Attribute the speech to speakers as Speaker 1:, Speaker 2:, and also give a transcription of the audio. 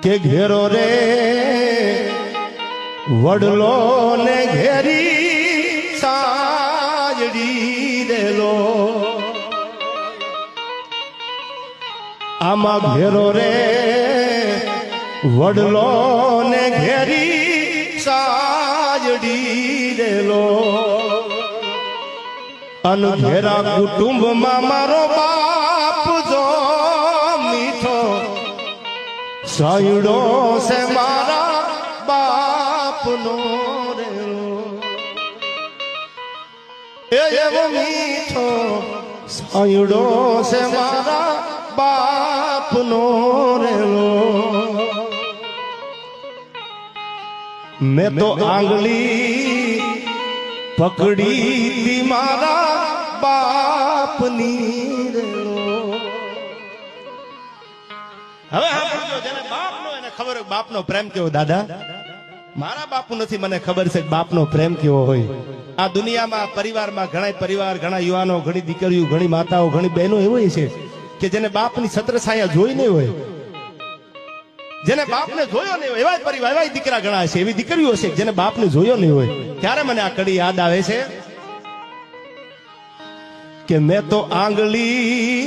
Speaker 1: કે ઘેરો રે વડલો ને ઘેરી સાજડી દેલો આમાં ઘેરો રે વડલો ને ઘેરી સાજડી દેલો અનઘેરા કુટુંબમાં મારો બાપ જો મીઠો સાયડો છે મારા બાપનો રેલો એવો મીઠો સાયડો છે મારા બાપનો રેલો મેં તો આંગળી પકડી તી મારા બાપની રેલો હવે સાંભળજો જેને બાપનો એને ખબર હોય બાપનો પ્રેમ કેવો દાદા મારા બાપુ નથી મને ખબર છે બાપનો પ્રેમ કેવો હોય આ દુનિયામાં પરિવારમાં ઘણા યુવાનો ઘણી દીકરીઓ ઘણી માતાઓ ઘણી બહેનો એવો છે કે જેને બાપની છત્રછાયા જોઈ નહીં હોય જેને બાપને જોયો નહીં હોય એવા પરિવાર એવા દીકરા ઘણા છે એવી દીકરીઓ છે જેને બાપને જોયો નહીં હોય ત્યારે મને આ કડી યાદ આવે છે કે મેં તો આંગળી